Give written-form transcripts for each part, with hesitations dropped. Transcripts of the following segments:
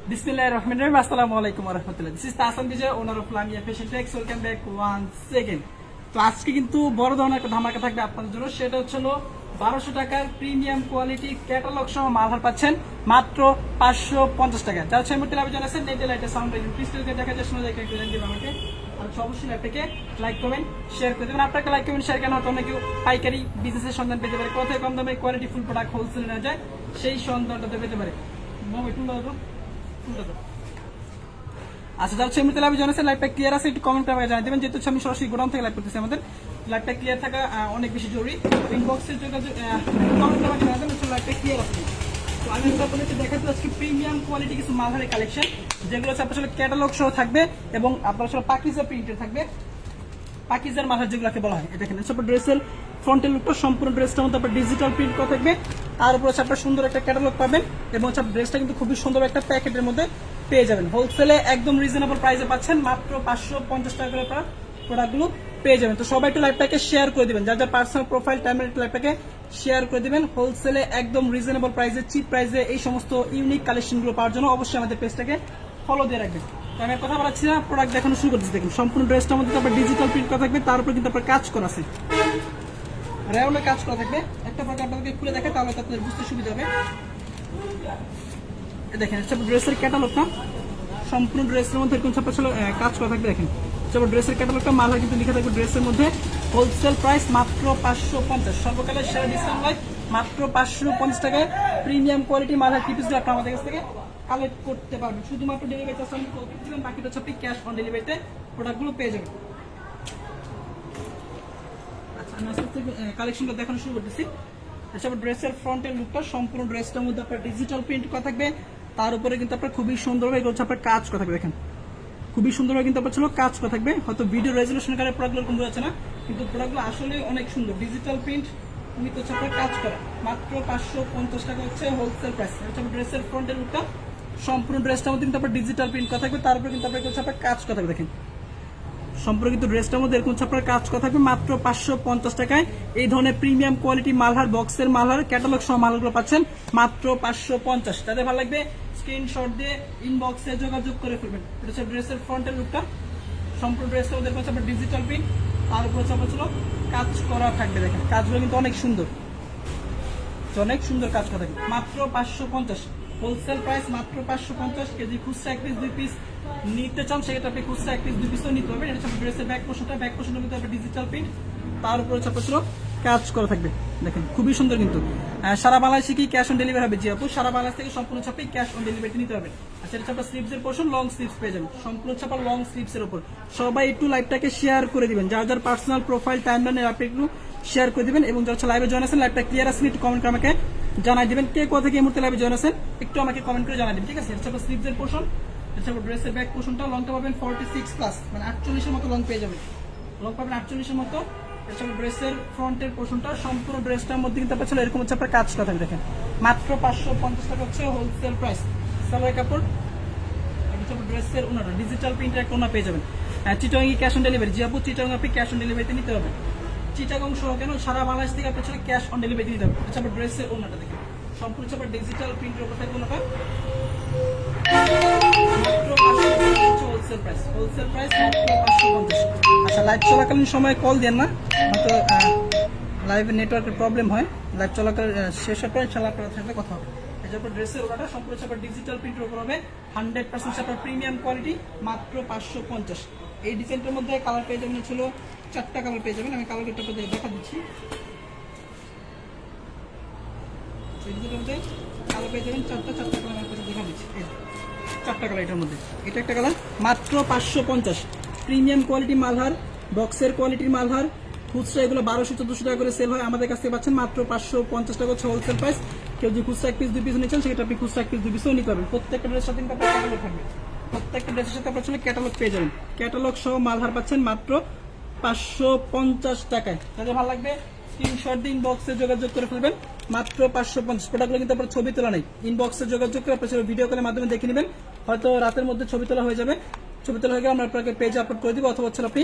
Bismillahir Rahmanir Rahim. Assalamu alaikum warahmatullahi. This is Tasan Vijay, owner of Lamia Fashion Tech. Welcome back once again. তো আজকে কিন্তু বড় ধরনের একটা ধামাকা থাকবে আপনাদের জন্য। সেটা হচ্ছে 1200 টাকার প্রিমিয়াম কোয়ালিটি ক্যাটালগ সহ মালহার পাচ্ছেন মাত্র 550 টাকা। যারা সেই মুহূর্তে লাইভে জানাচ্ছেন নেটে লাইটে সাউন্ড রেজিং ক্রিস্টালকে দেখা যায় শোনা যায় একটু জানিয়ে দিবেন আমাকে। আর অবশ্যই লাইভটাকে লাইক কমেন্ট শেয়ার করে দেবেন। আপনাকে লাইক কমেন্ট শেয়ার কেন হতো অনেক কেউ পাইকারি বিজনেসের সন্ধান পেতে পারে, কোথায় কম দামে কোয়ালিটি ফুল প্রোডাক্ট হোলসেলে নেওয়া যায় সেই সন্ধানটা পেতে পারে। আচ্ছা, যারা সেই মুহূর্তে লাইভে জানাচ্ছেন লাইভটা ক্লিয়ার আছে একটু কমেন্ট করে জানিয়ে দেবেন, যেহেতু আমি সরাসরি গোডাউন থেকে লাইভ করতেছি। আমাদের লাইভটা ক্লিয়ার থাকা অনেক বেশি জরুরি। ইনবক্সের যোগাযোগ কমেন্ট করে জানিয়ে দেবেন লাইভটা ক্লিয়ার আছে। তো আমি আপনাদেরকে দেখাচ্ছি আজকে প্রিমিয়াম কোয়ালিটি কিছু মালহারের কালেকশন, যেগুলো হচ্ছে আপনার ক্যাটালগ সহ থাকবে এবং আপনার আসলে পাকিজা প্রিন্টের থাকবে। পাকিজার মালহার যেগুলোকে বলা হয়, এটা দেখেন ড্রেসের ফ্রন্টের লুকটা সম্পূর্ণ ড্রেসটার মধ্যে আপনার ডিজিটাল প্রিন্ট করা থাকবে। তার উপর হচ্ছে আপনার সুন্দর একটা ক্যাটালগ পাবেন এবং ড্রেসটা কিন্তু খুবই সুন্দর একটা প্যাকেটের মধ্যে পেয়ে যাবেন। হোলসেলে একদম রিজনেবল প্রাইসে পাচ্ছেন, মাত্র 550 টাকা করে আপনার প্রোডাক্টগুলো পেয়ে যাবেন। তো সবাই একটু লাইভটাকে শেয়ার করে দিবেন, যার যার পার্সোনাল প্রোফাইল টাইমের লাইভটাকে শেয়ার করে দিবেন। হোলসেলে একদম রিজনেবল প্রাইসে চিপ প্রাইসে এই সমস্ত ইউনিক কালেকশনগুলো পাওয়ার জন্য অবশ্যই আমাদের পেজটাকে ফলো দিয়ে রাখবেন। তো আমি কথা বলাচ্ছি না, প্রোডাক্ট দেখানো শুরু করতেছি। দেখুন সম্পূর্ণ ড্রেসটার মধ্যে আপনার ডিজিটাল প্রিন্ট করা থাকবে, তার উপর কিন্তু আপনার কাজ করা আছে, রাউন্ডে কাজ করা থাকবে। একটা প্রোডাক্ট আপনাদেরকে খুলে দেখে তাহলে আপনাদের বুঝতে সুবিধা হবে। দেখেন ড্রেসের ক্যাটালগটা সম্পূর্ণ ড্রেসের মধ্যে এরকম কাজ করা থাকবে। দেখেন ড্রেসের ক্যাটালগটা মালহার কিন্তু লিখা থাকবে ড্রেসের মধ্যে। হোলসেল প্রাইস মাত্র 550, সর্বকালের সেরা ডিসকাউন্ট হয় মাত্র 550 টাকায় প্রিমিয়াম কোয়ালিটি মালহার টিপিসগুলো আপনার আমাদের কাছ থেকে কালেক্ট করতে পারবেন। শুধুমাত্র ডেলিভারি চার্জ আপনি কল করতে দেবেন, বাকিটা হচ্ছে আপনি ক্যাশ অন ডেলিভারিতে প্রোডাক্টগুলো পেয়ে যাবেন। আচ্ছা, আমি আস্তে আস্তে কালেকশনটা দেখানো শুরু করতেছি। এছাড়া ড্রেসের ফ্রন্টের লুকটা সম্পূর্ণ ড্রেসটার মধ্যে আপনার ডিজিটাল প্রিন্ট করা থাকবে, তার উপরে কিন্তু আপনার খুবই সুন্দরভাবে হচ্ছে আপনার কাজ করা থাকবে। দেখেন খুবই সুন্দরভাবে কিন্তু আপনার কাজ করা থাকবে। হয়তো ভিডিও রেজলিউশন কারে প্রোডাক্টগুলো কম যাচ্ছে না, কিন্তু প্রোডাক্টগুলো আসলে অনেক সুন্দর। ডিজিটাল প্রিন্ট উনি তো হচ্ছে আপনার কাজ করা, মাত্র 550 টাকা হচ্ছে হোলসেল প্রাইস। ড্রেসের ফ্রন্টের লুকটা সম্পূর্ণ ড্রেসটার মধ্যে কিন্তু আপনার ডিজিটাল প্রিন্ট করা থাকবে, তার উপরে কিন্তু আপনার হচ্ছে আপনার কাজ করা থাকবে। দেখেন সম্পূর্ণ কিন্তু ড্রেসটার মধ্যে এরকম আপনার কাজ করা থাকবে মাত্র 550 টাকায়। এই ধরনের প্রিমিয়াম কোয়ালিটি মালহার বক্সের মালহার ক্যাটালগ সহ মালগুলো পাচ্ছেন মাত্র 550। তাদের ভালো লাগবে স্ক্রিনশট দিয়ে ইনবক্সে যোগাযোগ করে ফেলবেন। এটা হচ্ছে ড্রেসের ফ্রন্টের লুকটা, সম্পূর্ণ ড্রেসটার মধ্যে হচ্ছে আপনার ডিজিটাল প্রিন্ট, তার উপর হচ্ছে আপনার কাজ করা থাকবে। দেখেন কাজগুলো কিন্তু অনেক সুন্দর, অনেক সুন্দর কাজ করা থাকবে মাত্র 550। হোলসেল প্রাইস মাত্র 550। কেজি খুচরা 1 পিস 2 পিস নিতে চান সেক্ষেত্রে আপনি খুচরা 1 পিস 2 পিসও নিতে পারবেন। এটা হচ্ছে ড্রেসের ব্যাক পোর্শনটা কিন্তু আপনার ডিজিটাল প্রিন্ট, তার উপর হচ্ছে আপনার কাজ করা থাকবে। দেখেন খুবই সুন্দর কিন্তু। সারা বাংলাদেশে কি ক্যাশ অন ডেলিভারি হবে? জি আপু, সারা বাংলাদেশ থেকে সম্পূর্ণ আপনি ক্যাশ অন ডেলিভারি নিতে পারবেন। আচ্ছা, এটা আপনার স্লিভসের পোর্শন, লং স্লিভস পেয়ে যাবেন, সম্পূর্ণ আপনার লং স্লিভসের উপর। সবাই একটু লাইভটাকে শেয়ার করে দিবেন, যার যার পার্সোনাল প্রোফাইল টাইমলাইনে আপনি একটু শেয়ার করে দিবেন। এবং যারা লাইভে জয়েন আছেন লাইভটা ক্লিয়ার আছে একটু কমেন্ট করে আমাকে জানাই দিবেন, কে কোথা থেকে এই মুহূর্তে লাইভে জয়েন আছেন একটু আমাকে কমেন্ট করে জানাই দিবেন, ঠিক আছে? এটা আপনার স্লিভসের পোর্শন, এটা ড্রেসের ব্যাক পোর্শনটা লংটা পাবেন 46 প্লাস, মানে 48 এর মতো লং পেয়ে যাবেন, লং পাবেন 48 এর মতো। এটা ড্রেসের ফ্রন্টের পোর্শনটা সম্পূর্ণ ড্রেসটার মধ্যে কিন্তু আপনার এরকম হচ্ছে আপনার কাজটা থাকবে। দেখেন মাত্র 550 টাকা হচ্ছে হোলসেল প্রাইস। সালোয়ার কাপড়, ড্রেসের ওনাটা ডিজিটাল প্রিন্টের একটা ওনা পেয়ে যাবেন। Chittagong cash on delivery? জি আপু, চিটাগাং আপনি ক্যাশ অন ডেলিভারিতে নিতে হবে। চিটাগাং সহ কেন সারা বাংলাদেশ থেকে আপনার ক্যাশ অন ডেলিভারি নিতে হবে। আচ্ছা, ড্রেসের ওনাটা দেখেন সম্পূর্ণ আপনার ডিজিটাল প্রিন্টের উপর থাকবে ওনাটা, হোলসেল প্রাইস মাত্র 550। আচ্ছা, লাইভ চলাকালীন সময় কল দেন না, হয়তো লাইভে নেটওয়ার্কের প্রবলেম হয়। লাইভ চলাকালীন শেষ হওয়ার পর ইনশাআল্লাহ আপনার সাথে কথা হবে। এরপর ড্রেসের ওটা সম্পূর্ণ আপনার ডিজিটাল প্রিন্টের উপর হবে, 100% আপনার প্রিমিয়াম কোয়ালিটি, মাত্র 550। এই ডিজাইনটার মধ্যে কালার পেয়ে যাবেন ছিল 4টা কালার পেয়ে যাবেন। আমি কালারটা আপনাদের দেখা দিচ্ছি। এই ডিজাইনটার মধ্যে কালার পেয়ে যাবেন 4টা কালার আপনাদের দেখা দিচ্ছি। 4টা কালার এটার মধ্যে, এটা একটা কালার, মাত্র 550। প্রিমিয়াম কোয়ালিটি মালহার, বক্সের কোয়ালিটির মালহার, খুচরা এগুলো 1200-1400 টাকা করে সেল হয়, আমাদের কাছ থেকে পাচ্ছেন মাত্র 550 টাকা হচ্ছে হোলসেল প্রাইস। কেউ যদি খুচরা 1 পিস 2 পিস নিচ্ছেন সেক্ষেত্রে আপনি খুচরা 1 পিস 2 পিসও নিতে পারবেন। প্রত্যেকটা ড্রেসের সাথে আপনার ক্যাটালগ থাকবে, প্রত্যেকটা ড্রেসের সাথে আপনার ক্যাটালগ পেয়ে যাবেন। ক্যাটালগ সহ মালহার পাচ্ছেন মাত্র 550 টাকায়। তাদের ভালো লাগবে স্ক্রিনশট দিয়ে ইনবক্সে যোগাযোগ করে ফেলবেন, মাত্র 550। প্রোডাক্টগুলো কিন্তু আপনার ছবি তোলা নেই, ইনবক্সে যোগাযোগ করে আপনার ভিডিও কলের মাধ্যমে দেখে নেবেন। হয়তো রাতের মধ্যে ছবি তোলা হয়ে যাবে, ছবি তোলা হয়ে গেলে আমরা আপনাকে পেজে আপলোড করে দিব, অথবা হচ্ছে আপনি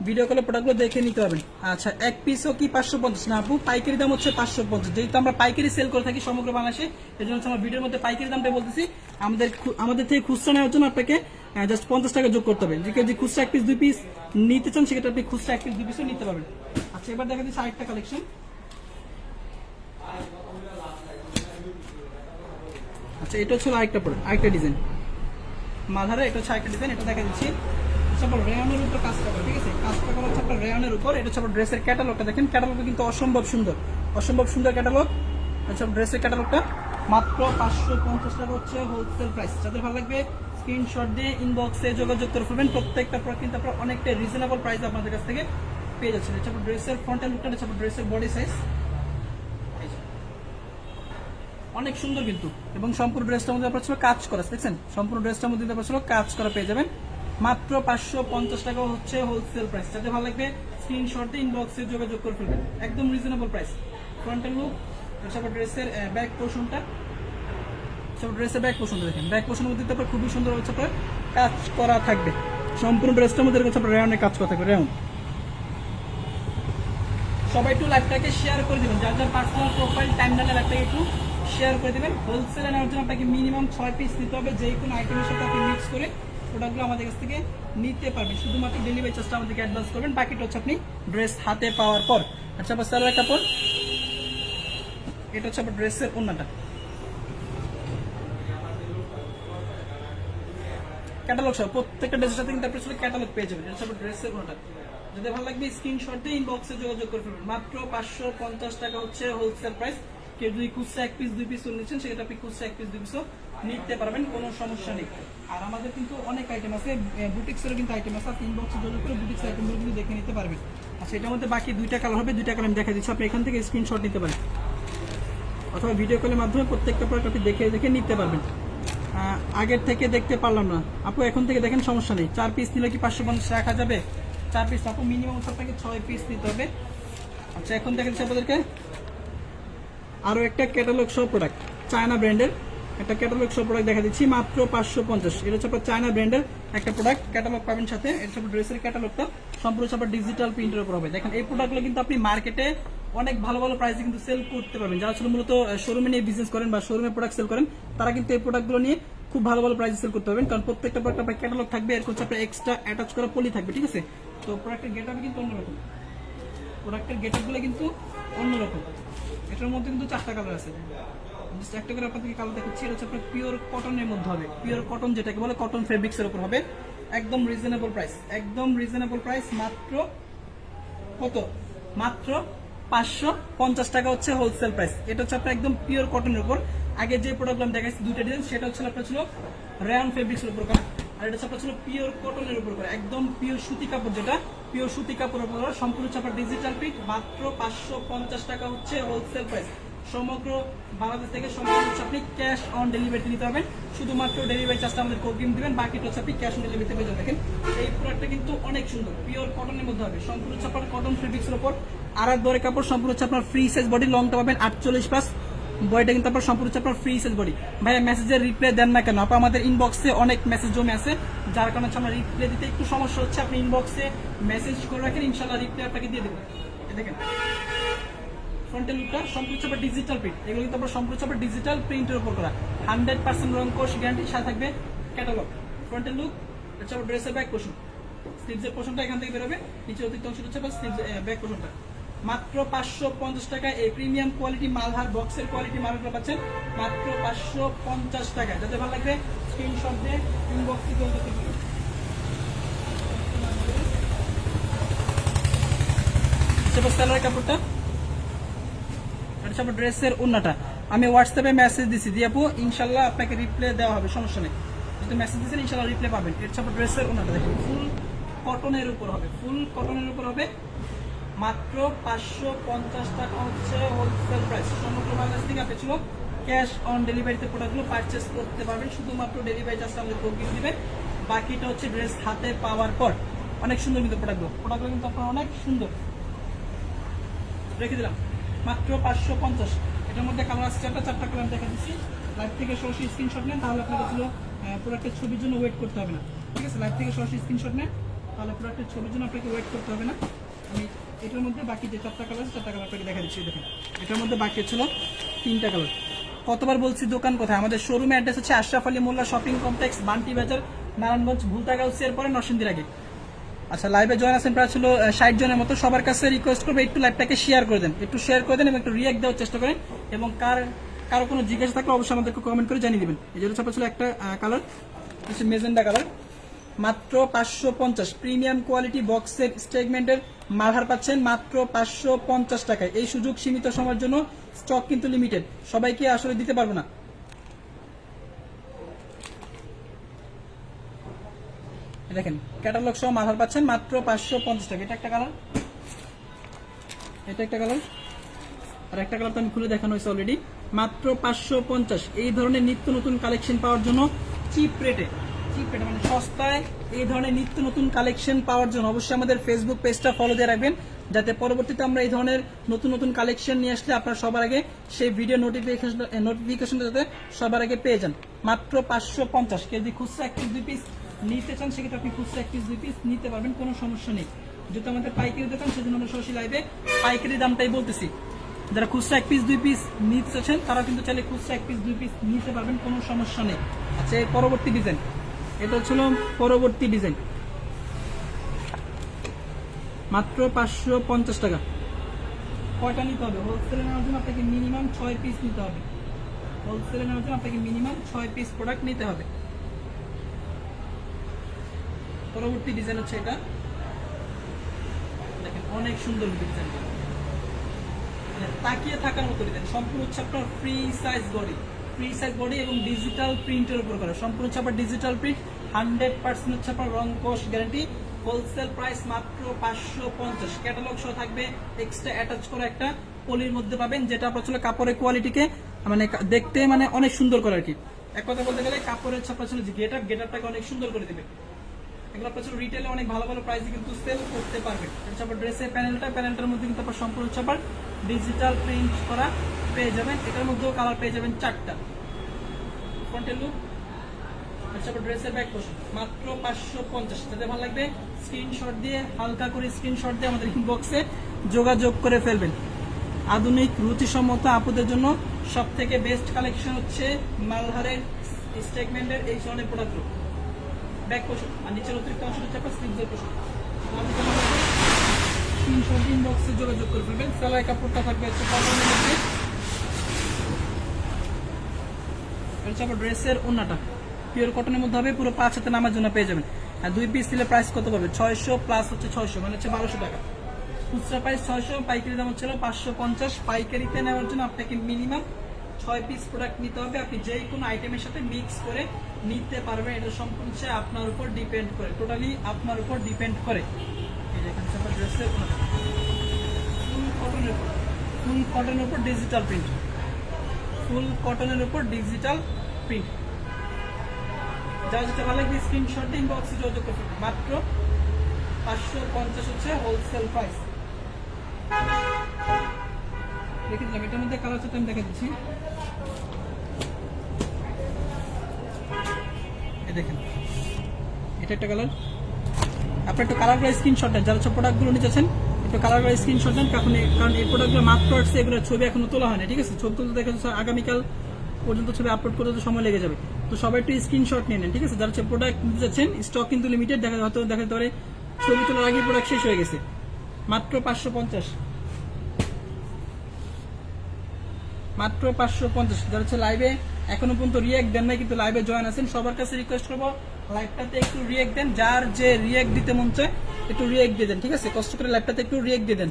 ভিডিও কলে প্রোডাক্টগুলো দেখে নিতে পারবেন। আচ্ছা, এক পিসও কি 550 না আপু? পাইকারি দাম হচ্ছে 550, যেহেতু আমরা পাইকারি সেল করে থাকি সমগ্র বাংলাদেশে, এই জন্য আমার ভিডিওর মধ্যে পাইকারি দামটা বলতেছি। আমাদের থেকে খুচরা নেওয়ার জন্য আপনাকে জাস্ট 50 টাকা যোগ করতে হবে। যে খুচরা 1 পিস 2 পিস নিতে চান সেক্ষেত্রে আপনি খুচরা 1 পিস 2 পিসও নিতে পারবেন। আচ্ছা, এবার দেখা দিচ্ছি আরেকটা কালেকশন। আচ্ছা, এটা হচ্ছে আরেকটা প্রোডাক্ট, আরেকটা ডিজাইন মালহারে, এটা হচ্ছে আরেকটা ডিজাইন। এটা দেখা দিচ্ছি রেয়নের উপর কাজটা করা, ঠিক আছে? কাজটা করা হচ্ছে আপনার রেয়নের উপর। এটা হচ্ছে ড্রেসের ক্যাটালগটা দেখেন, ক্যাটালগটা কিন্তু অসম্ভব সুন্দর, অসম্ভব সুন্দর ক্যাটালগ। আচ্ছা, ড্রেসের ক্যাটালগটা মাত্র 550 টাকা হচ্ছে হোলসেল প্রাইস। যাদের ভালো লাগবে স্ক্রিনশট দিয়ে ইনবক্সে যোগাযোগ করে ফেলবেন। প্রত্যেকটা প্রোডাক্ট কিন্তু আপনারা অনেকটা রিজনেবল প্রাইস আপনাদের কাছ থেকে পেয়ে যাচ্ছেন। এটা হচ্ছে ড্রেসের ফ্রন্টের লুকটা, এটা হচ্ছে ড্রেসের বডি সাইজ, অনেক সুন্দর কিন্তু। এবং সম্পূর্ণ ড্রেসটার মধ্যে আপনার ছিল কাজ করা, দেখছেন? সম্পূর্ণ ড্রেসটার মধ্যে আপনার ছিল কাজ করা পেয়ে যাবেন। মাত্র 550 টাকা হচ্ছে হোলসেল প্রাইস। যাদের ভালো লাগবে স্ক্রিনশট দিয়ে ইনবক্সে যোগাযোগ করে ফেলবেন, একদম রিজনেবল প্রাইস। ফ্রন্টের লুক, তারপর ড্রেসের ব্যাক পোর্শনটা, সব ড্রেসের ব্যাক পোর্শনটা দেখেন। ব্যাক পোর্শনের মধ্যে আপনার খুবই সুন্দর হচ্ছে আপনার কাজ করা থাকবে। সম্পূর্ণ ড্রেসটার মধ্যে হচ্ছে আপনার রেয়নে কাজ করা থাকবে, রেয়ন। সবাই একটু লাইভটাকে শেয়ার করে দিবেন, যার যার পার্সোনাল প্রোফাইল টাইমলাইনে লাইভটাকে একটু শেয়ার করে দিবেন। হোলসেলে নেওয়ার জন্য আপনাকে মিনিমাম 6 পিস নিতে হবে। যে কোনো আইটেমের সাথে আপনি মিক্স করে প্রোডাক্টগুলো আমাদের কাছ থেকে নিতে পারবেন। শুধুমাত্র ডেলিভারি চার্জটা আমাদেরকে অ্যাডভান্স করবেন, বাকিটা হচ্ছে আপনি ড্রেস হাতে পাওয়ার পর। আচ্ছা, আবার সালোয়ার কাপড়, এটা হচ্ছে আপনার ড্রেসের ওন্নাটা। ক্যাটালগ সহ প্রত্যেকটা ড্রেসের সাথে কিন্তু আপনি ক্যাটালগ পেয়ে যাবেন। এটা হচ্ছে আপনার ড্রেসের ওন্নাটা। যদি ভালো লাগবে স্ক্রিনশট দিয়ে ইনবক্সে যোগাযোগ করে ফেলবেন। মাত্র 550 টাকা হচ্ছে হোলসেল প্রাইস। কেউ যদি খুচরা 1 পিস 2 পিস নিচ্ছেন সেক্ষেত্রে আপনি খুচরা 1 পিস 2 পিসও নিতে পারবেন, কোনো সমস্যা নেই। আর আমাদের কিন্তু অনেক আইটেম আছে, বুটিক্সেরও কিন্তু আইটেম আছে। আপনি ইনবক্সে যোগাযোগ করে বুটিক্স আইটেমগুলো কিন্তু দেখে নিতে পারবেন। আচ্ছা, এটার মধ্যে বাকি 2টা কালার হবে, 2টা কালার আমি দেখা দিচ্ছি। আপনি এখান থেকে স্ক্রিনশট নিতে পারেন অথবা ভিডিও কলের মাধ্যমে প্রত্যেকটা প্রোডাক্ট আপনি দেখে দেখে নিতে পারবেন। আগের থেকে দেখতে পারলাম না আপু, এখন থেকে দেখেন, সমস্যা নেই। 4 পিস নিলে কি 550 রাখা যাবে? 4 পিস আপু, মিনিমাম আপনাকে 6 পিস নিতে হবে। আচ্ছা, এখন দেখাচ্ছি আপনাদেরকে আরো একটা ক্যাটালগ সহ প্রোডাক্ট, চায়না ব্র্যান্ডের একটা ক্যাটালগ সহ প্রোডাক্ট দেখা দিচ্ছি মাত্র 550। এটা হচ্ছে আপনার চায়না ব্র্যান্ডের একটা প্রোডাক্ট, ক্যাটালগ পাবেন সাথে। এটা হচ্ছে ড্রেসের ক্যাটালগটা, সম্পূর্ণ আপনার ডিজিটাল প্রিন্টের উপর হবে। দেখেন, এই প্রোডাক্টগুলো কিন্তু আপনি মার্কেটে অনেক ভালো ভালো প্রাইসে কিন্তু সেল করতে পারবেন। যারা ছিল মূলত শোরুমে নিয়ে বিজনেস করেন বা শোরুমে প্রোডাক্ট সেল করেন, তারা কিন্তু এই প্রোডাক্টগুলো নিয়ে খুব ভালো ভালো প্রাইসে সেল করতে পারবেন। কারণ প্রত্যেকটা প্রোডাক্ট আপনার ক্যাটালগ থাকবে, এর হচ্ছে আপনার এক্সট্রা অ্যাটাচ করা পলি থাকবে, ঠিক আছে? তো প্রোডাক্টের গেটআপ কিন্তু অন্যরকম, প্রোডাক্টের গেটআপগুলো কিন্তু অন্যরকম। এটার মধ্যে কিন্তু 4টা কালার আছে, একটা করে আপনাদেরকে কালার দেখাচ্ছি। এটা হচ্ছে আপনার পিওর কটনের মধ্যে হবে, পিওর কটন যেটাকে বলে, কটন ফেব্রিক্স এর উপর হবে। একদম রিজনেবল প্রাইস, একদম রিজনেবল প্রাইস। মাত্র কত? মাত্র 550 টাকা হচ্ছে হোলসেল প্রাইস। এটা হচ্ছে আপনার একদম পিওর কটনের উপর। আগে যে প্রোডাক্ট আমি দেখাচ্ছি 2টা ডিজাইন, সেটা হচ্ছে আপনার ছিল রেয়ন ফেব্রিক্স এর উপর করা, আর এটা হচ্ছে আপনার ছিল পিওর কটনের উপর করা, একদম পিওর সুতি কাপড়, যেটা পিওর সুতি কাপড়ের উপর সম্পূর্ণ হচ্ছে আপনার ডিজিটাল প্রিন্ট। মাত্র 550 টাকা হচ্ছে হোলসেল প্রাইস। সমগ্র বাংলাদেশ থেকে সম্পূর্ণ হচ্ছে আপনি ক্যাশ অন ডেলিভারিতে নিতে পারবেন। শুধুমাত্র ডেলিভারি চার্জটা আমাদের অগ্রিম দিবেন, বাকিটা হচ্ছে আপনি ক্যাশ অন ডেলিভারিতে পেয়ে যাবেন। দেখেন, এই প্রোডাক্টটা কিন্তু অনেক সুন্দর, পিওর কটনের মধ্যে হবে, সম্পূর্ণ হচ্ছে আপনার কটন ফেব্রিক্সের উপর। আর এক দরে কাপড়, সম্পূর্ণ হচ্ছে আপনার ফ্রি সাইজ বডি, লংটা পাবেন 48+। বডিটা কিন্তু আপনার সম্পূর্ণ হচ্ছে আপনার ফ্রি সাইজ বডি। ভাইয়া মেসেজের রিপ্লাই দেন না কেন? আপনার আমাদের ইনবক্সে অনেক মেসেজ জমে আছে, যার কারণে হচ্ছে আমরা রিপ্লাই দিতে একটু সমস্যা হচ্ছে। আপনি ইনবক্সে মেসেজ করে রাখেন, ইনশাআল্লাহ রিপ্লাই আপনাকে দিয়ে দেবো। দেখেন, ফ্রন্টের লুকটা সম্পূর্ণ হচ্ছে ডিজিটাল প্রিন্ট, এগুলো কিন্তু আপনার সম্পূর্ণ হচ্ছে ডিজিটাল প্রিন্টের উপর করা। 100% রং কোশ গ্যারান্টি, সাথে থাকবে ক্যাটালগ। ফ্রন্টের লুক, হচ্ছে আপনার ড্রেসের ব্যাক পোর্শন, স্লিভসের পোর্শনটা এখান থেকে বেরোবে, নিচে অতিরিক্ত অংশ হচ্ছে স্লিভস ব্যাক পোর্শনটা। মাত্র 550 টাকা এই প্রিমিয়াম কোয়ালিটি মালহার বক্সের কোয়ালিটি মালগুলো পাচ্ছেন মাত্র 550 টাকা। যাদের ভালো লাগবে স্ক্রিনশট দিয়ে ইনবক্সে যোগাযোগ করুন। সালোয়ার কাপড়টা, এটা আপনার ড্রেসের ওন্নাটা। আমি হোয়াটসঅ্যাপে মেসেজ দিছি, দিয়ে আপু ইনশাল্লাহ আপনাকে রিপ্লাই দেওয়া হবে, সমস্যা নেই। যদি মেসেজ দিচ্ছেন ইনশাল্লাহ রিপ্লাই পাবেন। এটা আপনার ড্রেসের ওন্নাটা দেখেন, ফুল কটনের উপর হবে, ফুল কটনের উপর হবে। মাত্র 550 টাকা হচ্ছে হোলসেল প্রাইস। সমগ্র বাংলাদেশ থেকে আপনি ছিল ক্যাশ অন ডেলিভারিতে প্রোডাক্টগুলো পারচেস করতে পারবেন, শুধুমাত্র ডেলিভারি চার্জটা আমাদের বুকিং দিবেন, বাকিটা হচ্ছে ড্রেস হাতে পাওয়ার পর। অনেক সুন্দর কিন্তু প্রোডাক্টগুলো কিন্তু আপনার অনেক সুন্দর, রেখে দিলাম মাত্র 550। এটার মধ্যে কালার আছে 4টা কালার দেখা দিচ্ছি। লাইভ থেকে সরাসরি স্ক্রিনশট নেন, তাহলে আপনার কাছে প্রোডাক্টের ছবির জন্য ওয়েট করতে হবে না, ঠিক আছে? লাইভ থেকে সরাসরি স্ক্রিনশট নেন, তাহলে প্রোডাক্টের ছবির জন্য আপনাকে ওয়েট করতে হবে না। আমি এটার মধ্যে বাকি যে 4টা কালার আছে 4টা কালার আপনাকে দেখা দিচ্ছি। দেখেন এটার মধ্যে বাকি ছিল 3টা কালার। কতবার বলছি দোকান কোথায়? আমাদের শোরুমে অ্যাড্রেস হচ্ছে আশরাফ আলী মোল্লা শপিং কমপ্লেক্স, বান্টি বাজার, নারায়ণগঞ্জ, ভুলতা গাউসিয়ার পরে নরসিংদীর আগে। আচ্ছা, লাইভে জয়েন আছেন প্রায় ছিল 60 জনের মতো। সবার কাছে রিকোয়েস্ট করবো একটু লাইভটাকে শেয়ার করে দেন, একটু শেয়ার করে দেন এবং একটু রিয়াক্ট দেওয়ার চেষ্টা করেন, এবং কারো কোনো জিজ্ঞাসা থাকলে অবশ্যই আমাদেরকে কমেন্ট করে জানিয়ে দেবেন। এই যেটা ছাপা ছিল একটা কালার হচ্ছে মেজেন্ডা কালার, মাত্র 550 প্রিমিয়াম কোয়ালিটি বক্সের স্টেগমেন্টের মালহার পাচ্ছেন মাত্র 550 টাকায়। এই সুযোগ সীমিত সময়ের জন্য, স্টক কিন্তু লিমিটেড, সবাইকে আসলে দিতে পারবো না। দেখেন ক্যাটালগ সহ মালহার পাচ্ছেন মাত্র 550 টাকা। এটা একটা কালার, এটা একটা কালার, আর একটা কালার তো আমি খুলে দেখানো হয়েছে অলরেডি। মাত্র 550। এই ধরনের নিত্য নতুন কালেকশন পাওয়ার জন্য চিপ রেটে মানে সস্তায় এই ধরনের নিত্য নতুন কালেকশন পাওয়ার জন্য অবশ্যই আমাদের ফেসবুক পেজটা ফলো দিয়ে রাখবেন, যাতে পরবর্তীতে আমরা এই ধরনের নতুন নতুন কালেকশন নিয়ে আসলে আপনারা সবার আগে সেই ভিডিও নোটিফিকেশনটা যাতে সবার আগে পেয়ে যান। মাত্র 550। কেজি খুচরা 1 পিস 2 পিস নিতে চান সেক্ষেত্রে আপনি খুচরা 1 পিস 2 পিস নিতে পারবেন, কোনো সমস্যা নেই। যেহেতু আমাদের পাইকারি দোকান সেজন্য আমরা সরাসরি লাইভে পাইকারি দামটাই বলতেছি। যারা খুচরা 1 পিস 2 পিস নিতে চাচ্ছেন তারা কিন্তু চাইলে খুচরা 1 পিস 2 পিস নিতে পারবেন, কোনো সমস্যা নেই। আচ্ছা, এই পরবর্তী ডিজাইন, এটা হচ্ছিল পরবর্তী ডিজাইন, মাত্র 550 টাকা। কয়টা নিতে হবে? হোলসেলে নেওয়ার জন্য আপনাকে মিনিমাম 6 পিস নিতে হবে। হোলসেলে নেওয়ার জন্য আপনাকে মিনিমাম 6 পিস প্রোডাক্ট নিতে হবে। পরবর্তী ডিজাইন হচ্ছে এটা, দেখেন অনেক সুন্দর ডিজাইন, মানে তাকিয়ে থাকার মতো ডিজাইন। সম্পূর্ণ হচ্ছে আপনার ফ্রি সাইজ বডি এবং ডিজিটাল প্রিন্টের উপর করা। সম্পূর্ণ হচ্ছে আপনার ডিজিটাল প্রিন্ট, 100% হচ্ছে আপনার রং কোশ গ্যারান্টি। হোলসেল প্রাইস মাত্র 550। ক্যাটালগ সহ থাকবে, এক্সট্রা অ্যাটাচ করা একটা পলির মধ্যে পাবেন, যেটা আপনার ছিল কাপড়ের কোয়ালিটিকে মানে দেখতে মানে অনেক সুন্দর করে আর কি। এক কথা বলতে গেলে কাপড়ের ছাপা ছিল যে গেটআপটাকে অনেক সুন্দর করে দেবে। এগুলো আপনার রিটেলে অনেক ভালো ভালো প্রাইসে কিন্তু সেল করতে পারবেন। এটা আপনার ড্রেসের প্যানেলটার মধ্যে কিন্তু আপনার সম্পূর্ণ হচ্ছে আপনার ডিজিটাল প্রিন্ট করা পেয়ে যাবেন। এটার মধ্যেও কালার পেয়ে যাবেন 4টা। ফ্রন্টের লুক, আচ্ছা ড্রেসের ব্যাক পোর্শন মাত্র 550। যাদের ভালো লাগবে স্ক্রিনশট দিয়ে, হালকা করে স্ক্রিনশট দিয়ে আমাদের ইনবক্সে যোগাযোগ করে ফেলবেন। আধুনিক রুচিসম্মত আপুদের জন্য সব থেকে বেস্ট কালেকশন হচ্ছে মালহারের স্টেগমেন্টের এই ধরনের প্রোডাক্ট। ব্যাক পোর্শন আর নিচের অতিরিক্ত অংশ হচ্ছে আপনার স্লিভসের পোর্শন। স্ক্রিনশট ইনবক্সে যোগাযোগ করে ফেলবেন। সেলাই কাপড়টা থাকবে হচ্ছে কটনের মধ্যে। এটা হচ্ছে ড্রেসের ওন্নাটা পিওর কটনের মধ্যে হবে, পুরো 5 হাতে নামার জন্য পেয়ে যাবেন। আর 2 পিস দিলে প্রাইস কত পাবে? 600 প্লাস হচ্ছে 600, মানে হচ্ছে 1200 টাকা। খুচরা প্রাইস 600, পাইকারি দাম হচ্ছিল 550। পাইকারিতে নেওয়ার জন্য আপনাকে মিনিমাম 6 পিস প্রোডাক্ট নিতে হবে। আপনি যে কোনো আইটেমের সাথে মিক্স করে নিতে পারবেন, এটা সম্পূর্ণ হচ্ছে আপনার উপর ডিপেন্ড করে, টোটালি আপনার উপর ডিপেন্ড করে। এই যে এখানে আপনার ড্রেসের ফুল কটনের উপর ডিজিটাল প্রিন্ট, ফুল কটনের উপর ডিজিটাল প্রিন্ট। যা যেটা ভালো লাগবে স্ক্রিনশট দিন, বক্সে যোগাযোগ করবেন। মাত্র 550 হচ্ছে হোলসেল প্রাইস। দেখে দিলাম এটার মধ্যে কালার হচ্ছে আমি দেখে দিচ্ছি। এই দেখেন এটা একটা কালার। আপনি একটু কালার করে স্ক্রিনশট দেন, যারা প্রোডাক্টগুলো নিতেছেন একটু কালার করে স্ক্রিনশট দেন, কারণ এই প্রোডাক্টগুলো মাত্র আসছে, এগুলোর ছবি এখনো তোলা হয় না, ঠিক আছে? ছবি তুলতে দেখা যাচ্ছে আগামীকাল পর্যন্ত ছবি আপলোড করতে সময় লেগে যাবে। তো সবাই একটু স্ক্রিনশট নিয়ে নেন, ঠিক আছে? যারা প্রোডাক্ট নিতে যাচ্ছেন, স্টক কিন্তু লিমিটেড, দেখা যেতে পারে ছবি তোলার আগে প্রোডাক্ট শেষ হয়ে গেছে। মাত্র 550, মাত্র 550। যারা হচ্ছে লাইভে এখনো পর্যন্ত রিয়েক্ট দেন নাই কিন্তু লাইভে জয়েন আছেন, সবার কাছে রিকোয়েস্ট করবো লাইভটাতে একটু রিয়েক্ট দেন। যার যে রিয়েক্ট দিতে মন চায় একটু রিয়েক্ট দিয়ে দেন, ঠিক আছে? কষ্ট করে লাইভটাতে একটু রিয়েক্ট দিয়ে দেন।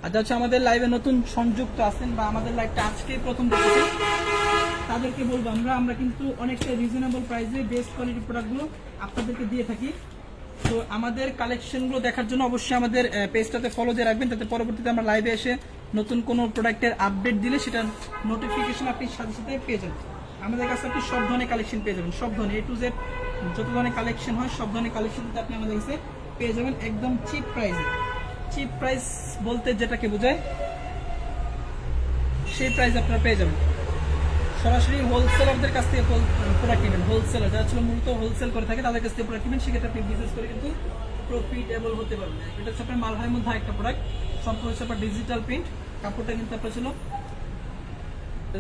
আর যা হচ্ছে আমাদের লাইভে নতুন সংযুক্ত আছেন বা আমাদের লাইভটা আজকেই প্রথম দেখেছেন, তাদেরকে বলবো আমরা কিন্তু অনেকটা রিজনেবল প্রাইসে বেস্ট কোয়ালিটি প্রোডাক্টগুলো আপনাদেরকে দিয়ে থাকি। তো আমাদের কালেকশনগুলো দেখার জন্য অবশ্যই আমাদের পেজটাতে ফলো দিয়ে রাখবেন, যাতে পরবর্তীতে আমরা লাইভে এসে নতুন কোনো প্রোডাক্টের আপডেট দিলে সেটা নোটিফিকেশন আপনি সাথে সাথে পেয়ে যাবেন। আমাদের কাছে আপনি সব ধরনের কালেকশন পেয়ে যাবেন, সব ধরনের A to Z যত ধরনের কালেকশন হয় সব ধরনের কালেকশন আপনি আমাদের কাছে পেয়ে যাবেন একদম চিপ প্রাইসে। চিপ প্রাইস বলতে যেটাকে বোঝায় সেই প্রাইস আপনারা পেয়ে যাবেন। সরাসরি হোলসেলারদের কাছ থেকে প্রোডাক্ট নেবেন, হোলসেলার যারা ছিল মূলত হোলসেল করে থাকে তাদের কাছ থেকে প্রোডাক্ট নেবেন, সেক্ষেত্রে আপনি বিজনেস করে কিন্তু প্রফিটেবল হতে পারবেন। এটা হচ্ছে আপনার মালহারের মধ্যে একটা প্রোডাক্ট, সম্পূর্ণ হচ্ছে আপনার ডিজিটাল প্রিন্ট। কাপড়টা কিন্তু আপনার ছিল